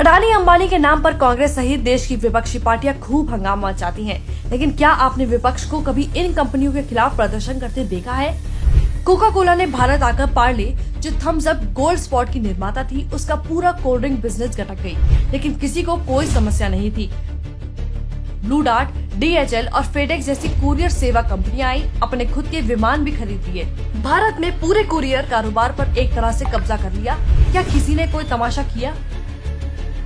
अडानी अंबानी के नाम पर कांग्रेस सहित देश की विपक्षी पार्टियां खूब हंगामा मचाती हैं। लेकिन क्या आपने विपक्ष को कभी इन कंपनियों के खिलाफ प्रदर्शन करते देखा है? कोका कोला ने भारत आकर पार्ले, जो थम्स अप गोल्ड स्पॉट की निर्माता थी, उसका पूरा कोल्ड ड्रिंक बिजनेस गटक गई, लेकिन किसी को कोई समस्या नहीं थी। ब्लू डार्ट, DHL और फेडेक्स जैसी कुरियर सेवा कंपनियां आई, अपने खुद के विमान भी खरीद लिए। भारत में पूरे कुरियर कारोबार पर एक तरह से कब्जा कर लिया। क्या किसी ने कोई तमाशा किया?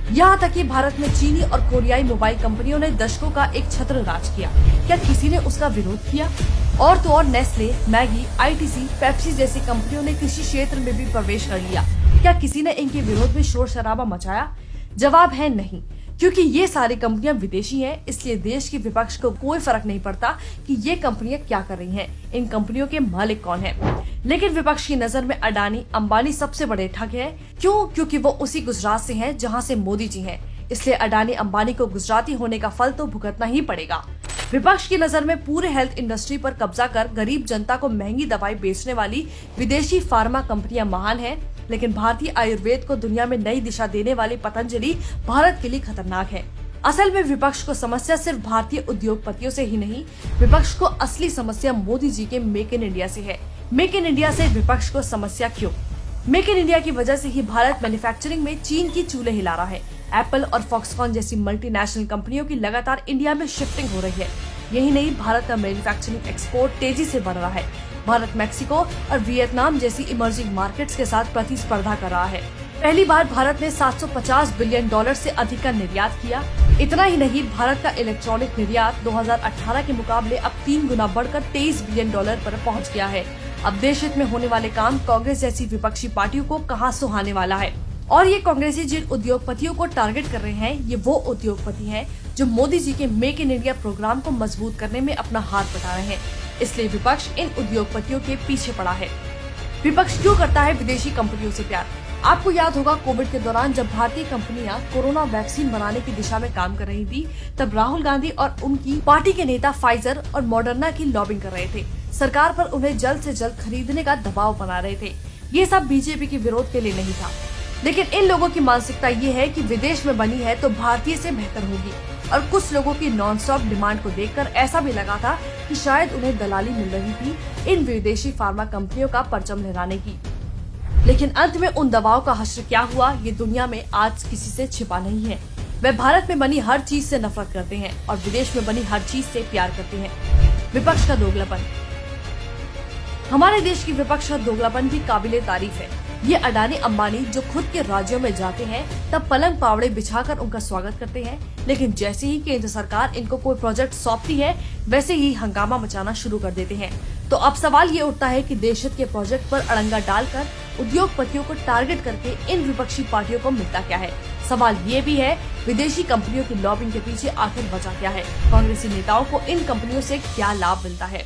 यहाँ तक कि भारत में चीनी और कोरियाई मोबाइल कंपनियों ने दशकों का एक छत्र राज किया। क्या किसी ने उसका विरोध किया? और तो और नेस्ले, मैगी, ITC, पेप्सी जैसी कंपनियों ने कृषि क्षेत्र में भी प्रवेश कर लिया। क्या किसी ने इनके विरोध में शोर शराबा मचाया? जवाब है नहीं, क्योंकि ये सारी कंपनियां विदेशी हैं, इसलिए देश के विपक्ष को कोई फर्क नहीं पड़ता कि ये कंपनियां क्या कर रही हैं, इन कंपनियों के मालिक कौन हैं। लेकिन विपक्ष की नजर में अडानी अंबानी सबसे बड़े ठग हैं। क्यों? क्योंकि वो उसी गुजरात से हैं जहां से मोदी जी हैं, इसलिए अडानी अंबानी को गुजराती होने का फल तो भुगतना ही पड़ेगा। विपक्ष की नजर में पूरे हेल्थ इंडस्ट्री पर कब्जा कर गरीब जनता को महंगी दवाई बेचने वाली विदेशी फार्मा कंपनियां महान हैं, लेकिन भारतीय आयुर्वेद को दुनिया में नई दिशा देने वाली पतंजलि भारत के लिए खतरनाक है। असल में विपक्ष को समस्या सिर्फ भारतीय उद्योगपतियों से ही नहीं, विपक्ष को असली समस्या मोदी जी के मेक इन इंडिया से है। मेक इन इंडिया से विपक्ष को समस्या क्यों? मेक इन इंडिया की वजह से ही भारत मैन्युफैक्चरिंग में चीन की चूल्हे हिला रहा है। एप्पल और फॉक्सकॉन जैसी मल्टीनेशनल कंपनियों की लगातार इंडिया में शिफ्टिंग हो रही है। यही नहीं, भारत का मैन्युफैक्चरिंग एक्सपोर्ट तेजी से बढ़ रहा है। भारत मैक्सिको और वियतनाम जैसी इमर्जिंग मार्केट्स के साथ प्रतिस्पर्धा कर रहा है। पहली बार भारत ने $750 बिलियन से अधिक का निर्यात किया। इतना ही नहीं, भारत का इलेक्ट्रॉनिक निर्यात 2018 के मुकाबले अब 3 गुना बढ़कर $23 बिलियन पर पहुंच गया है। अब देश हित में होने वाले काम कांग्रेस जैसी विपक्षी पार्टियों को कहां सुहाने वाला है। और ये कांग्रेसी जिन उद्योगपतियों को टारगेट कर रहे हैं, ये वो उद्योगपति हैं जो मोदी जी के मेक इन इंडिया प्रोग्राम को मजबूत करने में अपना हाथ बटा रहे हैं। इसलिए विपक्ष इन उद्योगपतियों के पीछे पड़ा है। विपक्ष क्यों करता है विदेशी कंपनियों से प्यार? आपको याद होगा, कोविड के दौरान जब भारतीय कंपनियां कोरोना वैक्सीन बनाने की दिशा में काम कर रही थी, तब राहुल गांधी और उनकी पार्टी के नेता फाइजर और मॉडर्ना की लॉबिंग कर रहे थे। सरकार पर उन्हें जल्द से जल्द खरीदने का दबाव बना रहे थे। ये सब बीजेपी के विरोध के लिए नहीं था, लेकिन इन लोगों की मानसिकता ये है कि विदेश में बनी है तो भारतीय से बेहतर होगी। और कुछ लोगों की नॉन स्टॉप डिमांड को देखकर ऐसा भी लगा था कि शायद उन्हें दलाली मिल रही थी इन विदेशी फार्मा कंपनियों का परचम लहराने की। लेकिन अंत में उन दबाव का हश्र क्या हुआ, ये दुनिया में आज किसी से छिपा नहीं है। वे भारत में बनी हर चीज से नफरत करते हैं और विदेश में बनी हर चीज से प्यार करते हैं। विपक्ष का दोगलापन। हमारे देश की विपक्ष का दोगलापन भी काबिले तारीफ है। ये अडानी अंबानी जो खुद के राज्यों में जाते हैं, तब पलंग पावड़े बिछाकर उनका स्वागत करते हैं, लेकिन जैसे ही केंद्र सरकार इनको कोई प्रोजेक्ट सौंपती है, वैसे ही हंगामा मचाना शुरू कर देते हैं। तो अब सवाल ये उठता है कि देश हित के प्रोजेक्ट पर अड़ंगा डालकर उद्योगपतियों को टारगेट करके इन विपक्षी पार्टियों को मिलता क्या है? सवाल ये भी है, विदेशी कंपनियों की लॉबिंग के पीछे आखिर वजह क्या है? कांग्रेसी नेताओं को इन कंपनियों से क्या लाभ मिलता है?